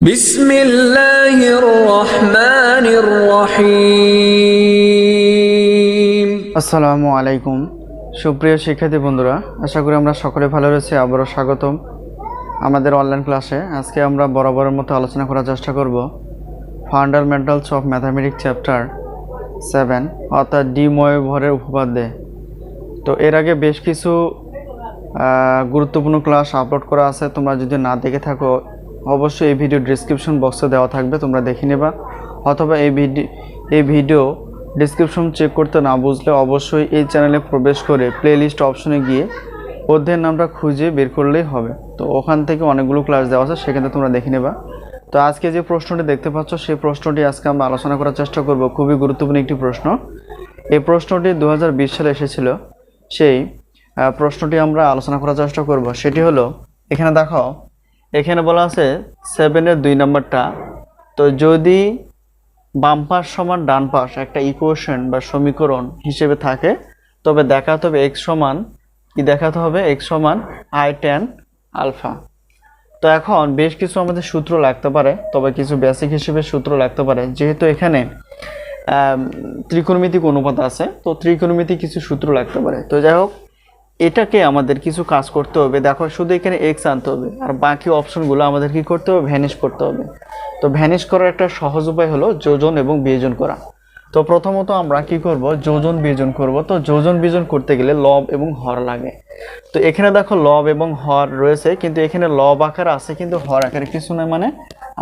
বিসমিল্লাহির রহমানির রহিম। আসসালামু আলাইকুম সুপ্রিয় শিক্ষার্থী বন্ধুরা, আশা করি আমরা সকলে ভালো রয়েছি। আবারও স্বাগতম আমাদের অনলাইন ক্লাসে। আজকে আমরা বরাবরের মতো আলোচনা করার চেষ্টা করব ফান্ডামেন্টালস অফ ম্যাথামেটিক্স চ্যাপ্টার 7 অর্থাৎ ডি ময়ভরের উপপাদ্যে। তো এর আগে বেশ কিছু গুরুত্বপূর্ণ ক্লাস আপলোড করা আছে, তোমরা যদি না দেখে থাকো অবশ্যই এই ভিডিও ডেসক্রিপশন বক্সে দেওয়া থাকবে, তোমরা দেখে নেবা। অথবা এই ভিডিও ডেসক্রিপশন চেক করতে না বুঝলে অবশ্যই এই চ্যানেলে প্রবেশ করে প্লেলিস্ট অপশনে গিয়ে অধ্যায়ের নামটা খুঁজে বের করলেই হবে। তো ওখান থেকে অনেকগুলো ক্লাস দেওয়া আছে, সেখানে তোমরা দেখে নেবা। তো আজকে যে প্রশ্নটি দেখতে পাচ্ছ সেই প্রশ্নটি আজকে আমরা আলোচনা করার চেষ্টা করব। খুবই গুরুত্বপূর্ণ একটি প্রশ্ন। এই প্রশ্নটি 2020 সালে এসেছিল, সেই প্রশ্নটি আমরা আলোচনা করার চেষ্টা করব। সেটি হলো, এখানে দেখো, এখানে বলা আছে 7-এর 2 নম্বরটা। তো যদি বাম পাশ সমান ডান পাশ একটা ইকুয়েশন বা সমীকরণ হিসেবে থাকে, তবে দেখাতে হবে x সমান কি, দেখাতে হবে x সমান i tan আলফা। তো এখন বেশ কিছু আমাদের সূত্র লাগতে পারে, তবে কিছু বেসিক হিসেবে সূত্র লাগতে পারে। যেহেতু এখানে ত্রিকোণমিতিক অনুপাত আছে, তো ত্রিকোণমিতিক কিছু সূত্র লাগতে পারে। তো যাই হোক, এটাকে আমাদের কিছু কাজ করতে হবে। দেখো, শুধু এখানে x আনতে হবে, আর বাকি অপশনগুলো আমাদের কি করতে হবে, ভ্যানিশ করতে হবে। তো ভ্যানিশ করার একটা সহজ উপায় হলো যোজন এবং বিয়োজন করা। তো প্রথমত আমরা কি করব, যোজন বিয়োজন করব। তো যোজন বিয়োজন করতে গেলে লব এবং হর লাগে। তো এখানে দেখো লব এবং হর রয়েছে, কিন্তু এখানে লব আকার আছে কিন্তু হর আকারে কিছু নয়, মানে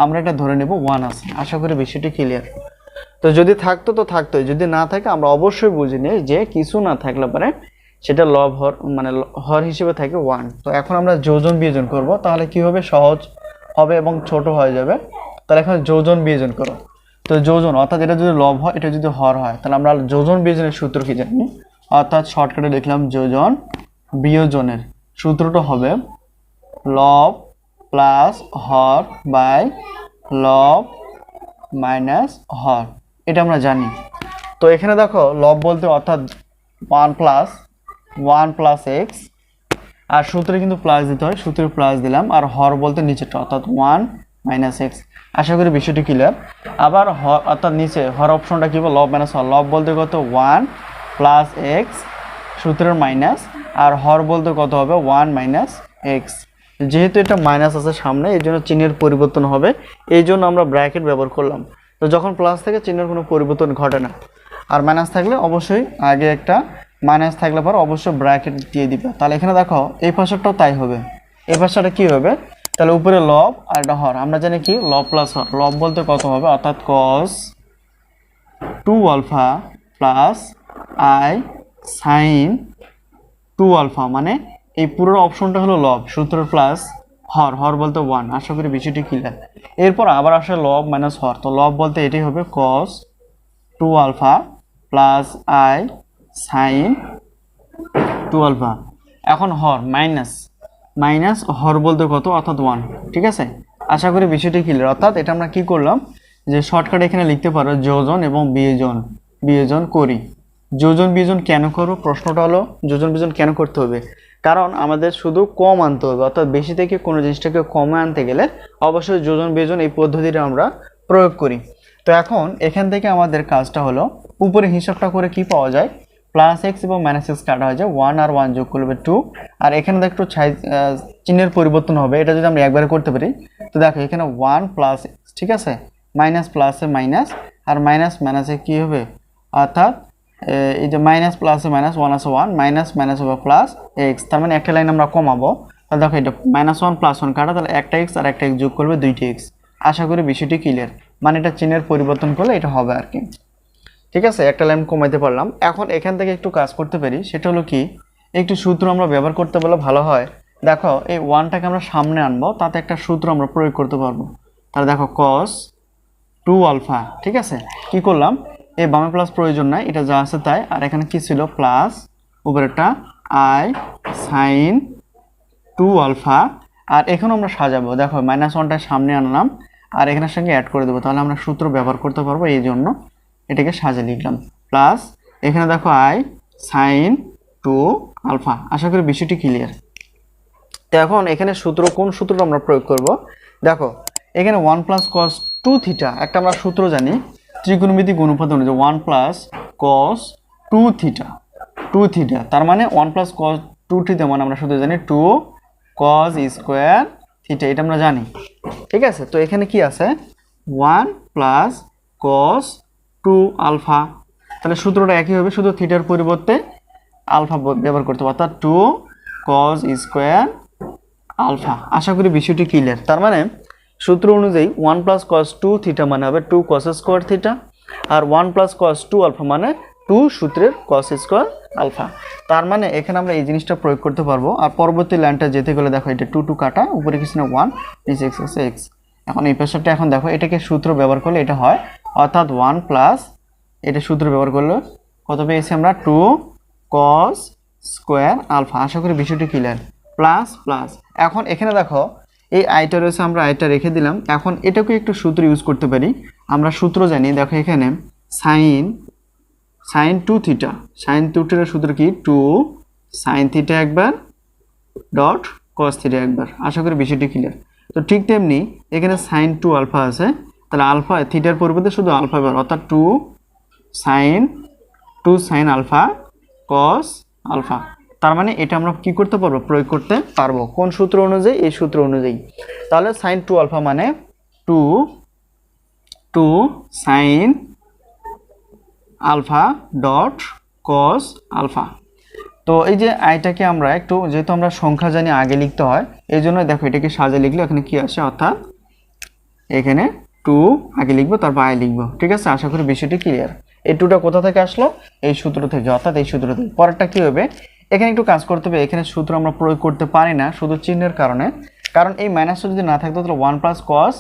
আমরা এটা ধরে নেব 1 আছে। আশা করি বিষয়টি ক্লিয়ার। তো যদি থাকতো তো থাকতোই, যদি না থাকে আমরা অবশ্যই বুঝে নিই যে কিছু না থাকলে পরে সেটা লব হর মানে হর হিসেবে থাকে 1। তো এখন আমরা যোজন বিয়োজন করব, তাহলে কি হবে, সহজ হবে এবং ছোট হয়ে যাবে। তাহলে এখন যোজন বিয়োজন করো। তো যোজন অর্থাৎ এটা যদি লব হয়, এটা যদি হর হয়, তাহলে আমরা যোজন বিয়োজনের সূত্র কি জানি, অর্থাৎ শর্টকাটে লিখলাম যোজন বিয়োজনের সূত্রটা হবে লব প্লাস হর বাই লব মাইনাস হর। এটা আমরা জানি। তো এখানে দেখো লব বলতে অর্থাৎ 1 প্লাস এক্স, আর সূত্রে কিন্তু প্লাস দিতে হয়, সূত্রে প্লাস দিলাম। আর হর বলতে নিচেটা অর্থাৎ 1 মাইনাস এক্স। আশা করি বিষয়টি ক্লিয়ার। আবার হর অর্থাৎ নিচে হর অপশনটা কি বল, লব মাইনাস হর। লব বলতে কত, 1 প্লাস এক্স সূত্রের মাইনাস, আর হর বলতে কত হবে, 1 মাইনাস এক্স। যেহেতু এটা মাইনাস আছে সামনে, এই জন্য চিহ্নের পরিবর্তন হবে, এই জন্য আমরা ব্র্যাকেট ব্যবহার করলাম। তো যখন প্লাস থাকে চিহ্নের কোনো পরিবর্তন ঘটে না, আর মাইনাস থাকলে অবশ্যই আগে একটা মাইনাস থাকলে পর অবশ্যই ব্র্যাকেট দিয়ে দিবে। তাহলে এখানে দেখো এই পাশটাও তাই হবে। এই পাশটা কি হবে, তাহলে উপরে লব আর এটা হর। আমরা জানি কি লব প্লাস হর। লব বলতে কত হবে, অর্থাৎ cos 2 alpha plus i sin 2 alpha, মানে এই পুরো অপশনটা হলো লব, সূত্রের প্লাস হর, হর বলতে 1। আশা করি বিষয়টি ক্লিয়ার। এরপর আবার আসে লব মাইনাস হর। তো লব বলতে এটি হবে cos 2 alpha plus i sin 2 alpha. এখন হর মাইনাস হর বলতে কত, অর্থাৎ 1। ঠিক আছে, আশা করি বিষয়টি ক্লিয়ার। অর্থাৎ এটা আমরা কি করলাম, যে শর্টকাট এখানে লিখতে পারো যোজন এবং বিয়োজন করি। যোজন বিয়োজন কেন করো, প্রশ্নটা হলো যোজন বিয়োজন কেন করতে হবে, কারণ আমাদের শুধু কম আনতে হবে। অর্থাৎ বেশি থেকে কোনো জিনিসটাকে কমে আনতে গেলে অবশ্যই যোজন বিয়োজন এই পদ্ধতিটা আমরা প্রয়োগ করি। তো এখন এখান থেকে আমাদের কাজটা হলো উপরে হিসাবটা করে কি পাওয়া যায়, প্লাস এক্স এবং মাইনাস এক্স কাটা হয়ে যায়, 1 আর 1 যোগ করলে 2। আর এখানে দেখো একটু চিহ্নের পরিবর্তন হবে, এটা যদি আমরা একবারে করতে পারি। তো দেখো এখানে 1 প্লাস এক্স, ঠিক আছে, মাইনাস প্লাসে মাইনাস, আর মাইনাস মাইনাসে কী হবে, অর্থাৎ এই যে মাইনাস প্লাসে মাইনাস, 1 আছে 1, মাইনাস মাইনাস হবে প্লাস এক্স। তার মানে একটা লাইন আমরা কমাবো। তাহলে দেখো এটা -1 + 1 কাটা, তাহলে একটা এক্স আর একটা এক্স যোগ করবে 2টি এক্স। আশা করি বিষয়টি ক্লিয়ার। মানে এটা চিহ্নের পরিবর্তন করলে এটা হবে আর কি। ঠিক আছে, একটা লাইন কমাইতে পারলাম। এখন এখান থেকে একটু কাজ করতে পারি, সেটা হলো কি, একটু সূত্র আমরা ব্যবহার করতে পারলে ভালো হয়। দেখো এই 1টাকে আমরা সামনে আনবো, তাতে একটা সূত্র আমরা প্রয়োগ করতে পারবো। তাহলে দেখো cos 2 আলফা, ঠিক আছে, কি করলাম, এই বামে প্লাস প্রয়োজন নাই, এটা যা আছে তাই। আর এখানে কি ছিল, প্লাস উপরেরটা i sin 2 আলফা। আর এখন আমরা সাজাবো, দেখো -1টা সামনে আনলাম আর এখানের সঙ্গে অ্যাড করে দেবো, তাহলে আমরা সূত্র ব্যবহার করতে পারবো। এই জন্য এটাকে সাজিয়ে লিখলাম, প্লাস এখানে দেখো i sin 2 আলফা। আশা করি বিষয়টি ক্লিয়ার। তো এখন এখানে সূত্র, কোন সূত্রটা আমরা প্রয়োগ করব, দেখো এখানে 1 প্লাস কস 2 থিটা একটা আমরা সূত্র জানি ত্রিকোণমিতিক অনুপাত অনুযায়ী 1 প্লাস কস 2 থিটা 2 থিটা, তার মানে 1 প্লাস কস 2 থিটা মানে আমরা সূত্র জানি 2 কস স্কোয়ার থিটা, এটা আমরা জানি। ঠিক আছে, তো এখানে কি আছে 1 প্লাস কস 2 আলফা, তাহলে সূত্রটা একই হবে, শুধু থিটার পরিবর্তে আলফা ব্যবহার করতে হবে, অর্থাৎ 2 কস স্কোয়ার আলফা। আশা করি বিষয়টি ক্লিয়ার। তার মানে সূত্র অনুযায়ী 1 প্লাস কস 2 থিটা মানে হবে 2 কস স্কোয়ার থিটা, আর 1 প্লাস কস 2 আলফা মানে 2 সূত্রের কস স্কোয়ার আলফা। তার মানে এখানে আমরা এই জিনিসটা প্রয়োগ করতে পারবো। আর পরবর্তী লাইনটা যেতে গেলে দেখো এটা 2 2 কাটা, উপরে কিছু না 1, নিচে x আছে x। এখন এই পাশটা এখন দেখো এটাকে সূত্র ব্যবহার করলে এটা হয়, অর্থাৎ 1 প্লাস এটা সূত্র ব্যবহার করলে কত পেয়েছি আমরা 2 কস স্কোয়ার আলফা। আশা করি বিষয়টি ক্লিয়ার। প্লাস প্লাস, এখন এখানে দেখো এই আইটা রয়েছে, আমরা আইটা রেখে দিলাম। এখন এটাকে একটু সূত্র ইউজ করতে পারি, আমরা সূত্র জানি। দেখো এখানে সাইন 2 থিটা, সাইন 2 থিটার সূত্র কি 2 সাইন থিটা একবার ডট কস থিটা একবার। আশা করি বিষয়টি ক্লিয়ার। তো ঠিক তেমনি এখানে সাইন 2 আলফা আছে, তাহলে আলফা থিটার পরিবর্তে শুধু আলফা ব্যবহার, অর্থাৎ 2 সাইন আলফা কস আলফা। তার মানে এটা আমরা কি করতে পারবো, প্রয়োগ করতে পারবো। কোন সূত্র অনুযায়ী, এই সূত্র অনুযায়ী। তাহলে সাইন 2 আলফা মানে 2 sine alpha dot cos alpha. তো এই যে আইটাকে আমরা একটু, যেহেতু আমরা সংখ্যা জানি আগে লিখতে হয়, এই জন্য দেখো এটাকে সাজে লিখলে এখানে কি আসে, অর্থাৎ এখানে 2 আগে লিখবো, তারপর আই লিখবো। ঠিক আছে, আশা করি বিষয়টি ক্লিয়ার। এই 2টা কোথা থেকে আসলো, এই সূত্র থেকে, অর্থাৎ এই সূত্র থেকে। পরেরটা কি হবে, এখানে একটু কাজ করতে হবে। এখানে সূত্র আমরা প্রয়োগ করতে পারি না শুধু চিহ্নের কারণে, কারণ এই মাইনাসটা যদি না থাকতো তাহলে 1 প্লাস কস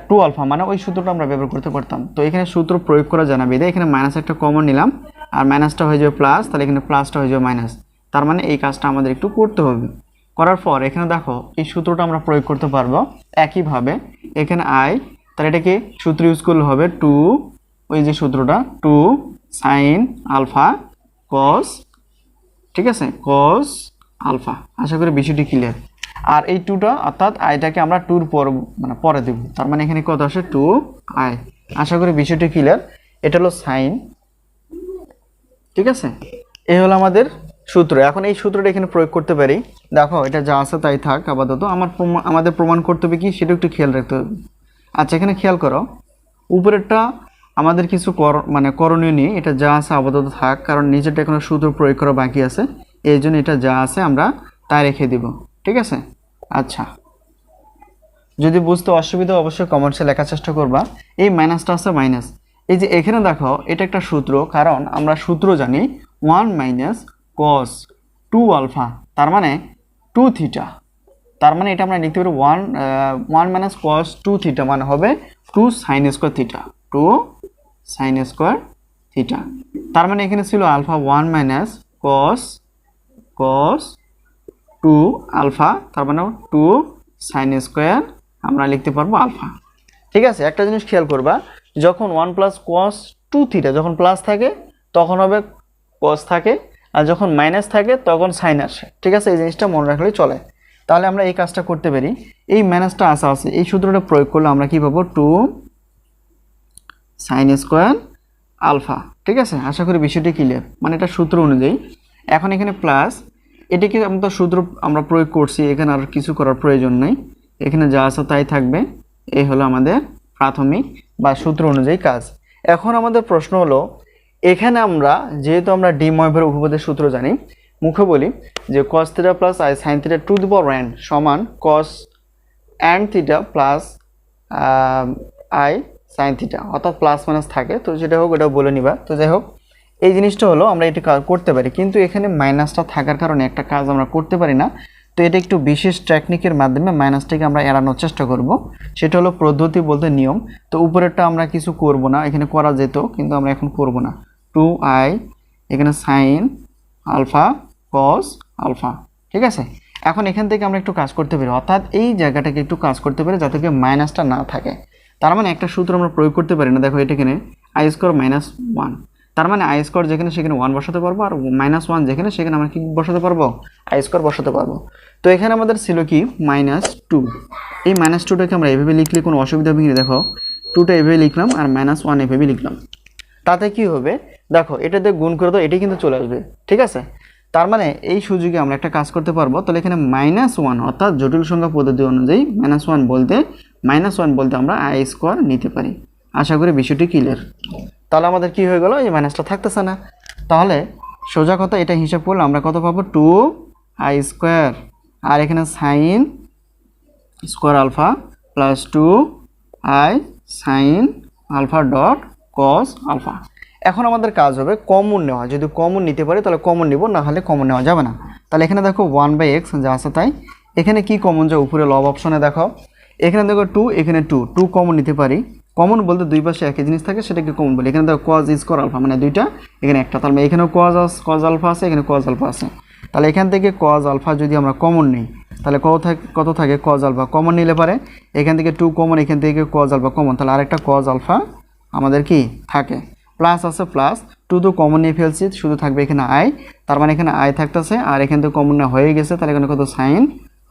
2 আলফা মানে ওই সূত্রটা আমরা ব্যবহার করতে পারতাম। তো এখানে সূত্র প্রয়োগ করা জানাবে, এখানে মাইনাস একটা কমন নিলাম, আর মাইনাসটা হয়ে যাবে প্লাস, তাহলে এখানে প্লাসটা হয়ে যাবে মাইনাস। তার মানে এই কাজটা আমাদের একটু করতে হবে। করার পর এখানে দেখো এই সূত্রটা আমরা প্রয়োগ করতে পারবো একইভাবে। এখানে আই, তাহলে এটাকে সূত্র ইউজ করলে হবে 2, ওই যে সূত্রটা 2 সাইন আলফা কস, ঠিক আছে, কস আলফা। আশা করি বিষয়টি ক্লিয়ার। আর এই 2টা অর্থাৎ আইটাকে আমরা 2 পর মানে পরে দেব, তার মানে এখানে কত আসে 2 আই। আশা করি বিষয়টি ক্লিয়ার। এটা হলো সাইন, ঠিক আছে, এই হলো আমাদের সূত্র। এখন এই সূত্রটা এখানে প্রয়োগ করতে পারি। দেখো এটা যা আছে তাই থাক আপাতত, আমাদের প্রমাণ করতে হবে কি সেটা একটু খেয়াল রাখতে হবে। আচ্ছা এখানে খেয়াল করো, উপরেরটা আমাদের কিছু করণীয় নেই, এটা যা আছে আপাতত থাক, কারণ নিচেরটা এখনো সূত্র প্রয়োগ করা বাকি আছে, এই জন্য এটা যা আছে আমরা তাই রেখে দিব। ঠিক আছে, আচ্ছা যদি বুঝতে অসুবিধা অবশ্যই কমেন্টসে লেখার চেষ্টা করবা। এই মাইনাসটা আছে মাইনাস, এই যে এখানে দেখো এটা একটা সূত্র, কারণ আমরা সূত্র জানি 1 মাইনাস কস 2 আলফা, তার মানে 2 থিটা। তার মানে এটা আমরা লিখতে পারি 1 মাইনাস কস 2 থিটা মানে হবে 2 sine square theta, 2 sine square theta. তার মানে এখানে ছিল আলফা 1 মাইনাস কস 2 আলফা, তার মানে 2 সাইন স্কোয়ার আমরা লিখতে পারবো আলফা। ঠিক আছে, একটা জিনিস খেয়াল করবা, যখন 1 প্লাস কস 2 থিটা যখন প্লাস থাকে তখন হবে কস থাকে, আর যখন মাইনাস থাকে তখন সাইন আসে। ঠিক আছে, এই জিনিসটা মনে রাখলেই চলে। তাহলে আমরা এই কাজটা করতে পারি, এই মাইনাসটা আছে এই সূত্রটা প্রয়োগ করলে আমরা কি পাবো 2 সাইন স্কোয়ার আলফা। ঠিক আছে, আশা করি বিষয়টি ক্লিয়ার, মানে এটা সূত্র অনুযায়ী। এখন এখানে প্লাস, এটাকে আমরা সূত্র আমরা প্রয়োগ করছি, এখানে আর কিছু করার প্রয়োজন নেই, এখানে যা আছে তাই থাকবে। এই হলো আমাদের প্রাথমিক বা সূত্র অনুযায়ী কাজ। এখন আমাদের প্রশ্ন হলো, এখানে আমরা যেহেতু আমরা ডি ময়ভর উপপাদ্যের সূত্র জানি, মুখে বলি যে cos theta plus i sine theta to the power n সমান cos n theta plus i sine theta, অর্থাৎ প্লাস মাইনাস থাকে, তো যেটা হোক ওটা বলে নিবা। তো যাই হোক, এই জিনিসটা হলো আমরা এটা করতে পারি, কিন্তু এখানে মাইনাসটা থাকার কারণে একটা কাজ আমরা করতে পারি না। তো এটা একটু বিশেষ টেকনিকের মাধ্যমে মাইনাসটাকে আমরা এড়ানোর চেষ্টা করব, সেটা হলো পদ্ধতি বলতে নিয়ম। তো উপরেরটা আমরা কিছু করব না, এখানে করা যেত কিন্তু আমরা এখন করব না। 2i এখানে সাইন আলফা কস আলফা। ঠিক আছে, এখন এখান থেকে আমরা একটু কাজ করতে পারি, অর্থাৎ এই জায়গাটাকে একটু কাজ করতে পারি যাতে কি মাইনাসটা না থাকে। তার মানে একটা সূত্র আমরা প্রয়োগ করতে পারি না। দেখো এটা এখানে আই স্কোয়ার মাইনাস 1, তার মানে আই স্কোয়ার যেখানে সেখানে 1 বসাতে পারবো, আর -1 যেখানে সেখানে আমরা কি বসাতে পারবো, আই স্কোয়ার বসাতে পারবো। তো এখানে আমাদের ছিল কি -2, এই -2টাকে আমরা এভাবে লিখলে কোনো অসুবিধা হবে কি, দেখো 2টা এভাবে লিখলাম আর -1 এভাবে লিখলাম, তাতে কি হবে দেখো এটা দিয়ে গুণ করে দাও, এটাই কিন্তু চলে আসবে, ঠিক আছে। তার মানে এই সুযোগে আমরা একটা কাজ করতে পারবো, তাহলে এখানে -1 অর্থাৎ জটিল সংখ্যা পদ্ধতি অনুযায়ী -1 বলতে আমরা আই স্কোয়ার নিতে পারি। আশা করি বিষয়টি ক্লিয়ার। তাহলে আমাদের কি হয়ে গেল, এই মাইনাসটা থাকতেছে না। তাহলে সোজা কথা এটা হিসাব করলে আমরা কত পাবো, 2i স্কোয়ার, আর এখানে sine square alpha plus 2i sine alpha dot cos alpha. এখন আমাদের কাজ হবে কমন নেওয়া, যদি কমন নিতে পারি তাহলে কমন নিব, না হলে কমন নেওয়া যাবে না। তাহলে এখানে দেখো 1/x যা আছে তাই, এখানে কি কমন যায়, উপরে লব অপশনে দেখো, এখানে দেখো 2, এখানে 2 কমন নিতে পারি। কমন বলতে দুই পাশে একই জিনিস থাকে, সেটাকে কমন বলি। এখানে দেখো কজ স্কোয়ার আলফা মানে দুইটা, এখানে একটা, তাহলে এখানেও কজ আলফা আছে, এখানে কজ আলফা আছে। তাহলে এখান থেকে কজ আলফা যদি আমরা কমন নিই তাহলে কত থাকে কজ আলফা, কমন নিলে পারে এখান থেকে 2 কমন, এখান থেকে কজ আলফা কমন, তাহলে আরেকটা কজ আলফা আমাদের কি থাকে, প্লাস আছে প্লাস 2 তো কমন নিয়ে ফেলছি, শুধু থাকবে এখানে আই, তার মানে এখানে আই থাকতেছে, আর এখান থেকে কমন না হয়ে গেছে, তাহলে এখানে কত সাইন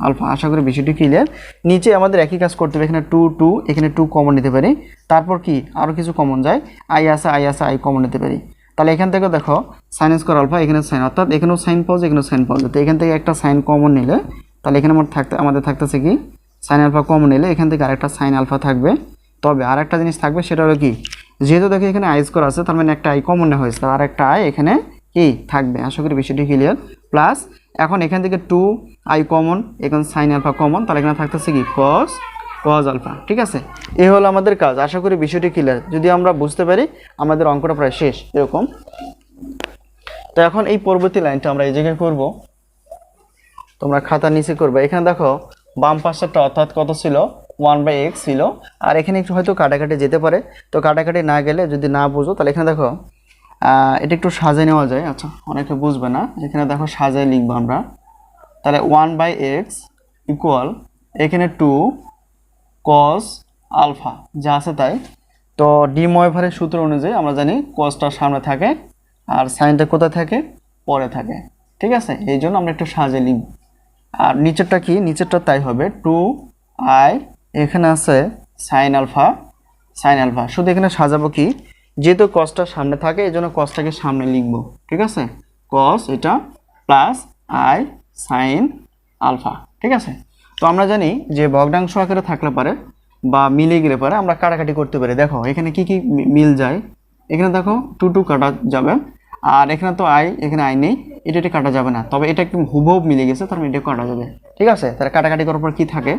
আলফা। আশা করি বিষয়টি ক্লিয়ার। নিচে আমাদের একই কাজ করতে হবে, এখানে 2 এখানে 2 কমন নিতে পারি, তারপর কি আরও কিছু কমন যায়, আই আছে আই কমন নিতে পারি। তাহলে এখান থেকে দেখো সাইন স্কোয়ার আলফা, এখানে সাইন, অর্থাৎ এখানেও সাইন পাওয়া যায়, এখানেও সাইন পাওয়া যায়। তো এখান থেকে একটা সাইন কমন নিলে তাহলে এখানে আমাদের থাকতেছে কি সাইন আলফা কমন নিলে এখান থেকে আরেকটা সাইন আলফা থাকবে। তবে আরেকটা জিনিস থাকবে, সেটা হলো কি, যেহেতু দেখো এখানে আই স্কোয়ার আছে, তার মানে একটা আই কমন নেওয়া হয়েছে, আর একটা আই এখানে কি থাকবে। আশা করি বিষয়টি ক্লিয়ার। প্লাস এখন এখান থেকে 2i কমন, এখন সাইন আলফা কমন, তাহলে এখানে থাকতেছে কি কজ আলফা। ঠিক আছে, এই হলো আমাদের কাজ। আশা করি বিষয়টি ক্লিয়ার। যদি আমরা বুঝতে পারি আমাদের অঙ্কটা প্রায় শেষ এরকম। তো এখন এই পরবর্তী লাইনটা আমরা এই জায়গায় করব, তোমরা খাতা নিচে করবে। এখানে দেখো বাম পাশটা অর্থাৎ কত ছিল, 1/x ছিল, আর এখানে একটু হয়তো কাটাকাটি যেতে পারে। তো কাটাকাটি না গেলে যদি না বুঝো তাহলে এখানে দেখো এটা একটু সাজায় নেওয়া যায়। আচ্ছা, অনেকে বুঝবে না, এখানে দেখো সাজায় লিখবো আমরা। তাহলে 1/x ইকুয়াল এখানে 2 cos আলফা যা আছে তাই। তো ডি ময়ভারের সূত্র অনুযায়ী আমরা জানি কসটা সামনে থাকে আর সাইনটা কোথায় থাকে, পরে থাকে। ঠিক আছে, এই জন্য আমরা একটু সাজিয়ে লিখব। আর নিচেরটা কি, নিচেরটা তাই হবে 2i, এখানে আছে সাইন আলফা শুধু এখানে সাজাবো কি, যেহেতু কসটা সামনে থাকে এই জন্য কসটাকে সামনে লিখব। ঠিক আছে, কস এটা প্লাস আই সাইন আলফা। ঠিক আছে, তো আমরা জানি যে ভগ্নাংশ আকারে থাকলে পারে বা মিলে গেলে পারে আমরা কাটাকাটি করতে পারি। দেখো এখানে কি কি মিল যায়, এখানে দেখো 2 কাটা যাবে, আর এখানে তো এখানে আই নেই, এটা কাটা যাবে না, তবে এটা একদম হুবহু মিলে গেছে, তার মানে এটা কাটা যাবে। ঠিক আছে, তাহলে কাটাকাটি করার পর কি থাকে,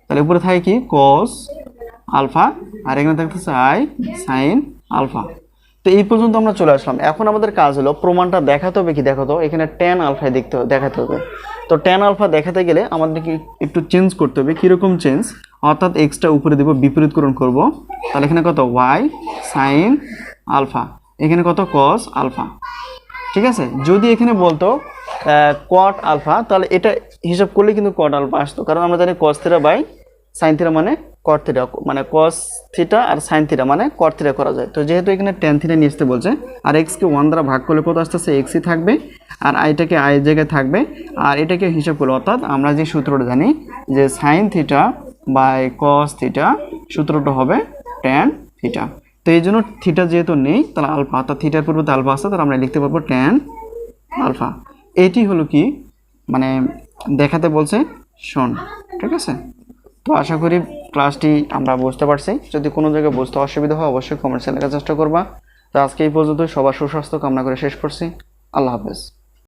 তাহলে উপরে থাকে কি cos আলফা, আর এখানে থাকতেছে আই সাইন আলফা। তো এই পর্যন্ত আমরা চলে আসলাম। এখন আমাদের কাজ হলো প্রমাণটা দেখাতে হবে কি, দেখো তো এখানে tan আলফা দেখাতে হবে। তো tan আলফা দেখাতে গেলে আমাদেরকে একটু চেঞ্জ করতে হবে। কীরকম চেঞ্জ, অর্থাৎ এক্সটা উপরে দেবো, বিপরীতকরণ করব। তাহলে এখানে কত y সাইন আলফা, এখানে কত cos আলফা। ঠিক আছে, যদি এখানে বলতো cot আলফা, তাহলে এটা হিসাব করলে কিন্তু cot আলফা আসতো, কারণ আমরা জানি cos theta by sine theta মানে cot থিটা, মানে cos থিটা আর সাইন থিটা মানে cot থিটা করা যায়। তো যেহেতু এখানে tan থিটা নিয়ে আসতে বলছে, আর x কে 1 দ্বারা ভাগ করলে কত আসতেছে, xই থাকবে, আর আইটাকে আই এর জায়গায় থাকবে, আর এটাকে হিসাব করলে অর্থাৎ আমরা যে সূত্রটা জানি যে sine theta by cos theta, সূত্রটা হবে tan থিটা। তো এই জন্য থিটা যেহেতু নেই, তাহলে আলফা, অর্থাৎ থিটার পরিবর্তে আলফা আছে, তাহলে আমরা লিখতে পারবো tan আলফা। এটি হলো কি মানে দেখাতে বলছে শোন। ঠিক আছে, তো আশা করি ক্লাসটি আমরা বুঝতে পারছি। যদি কোনো জায়গায় বুঝতে অসুবিধা হয় অবশ্যই কমেন্টসে লেখার চেষ্টা করবা। তো আজকে এই পর্যন্ত, সবার সুস্বাস্থ্য কামনা করে শেষ করছি। আল্লাহ হাফেজ।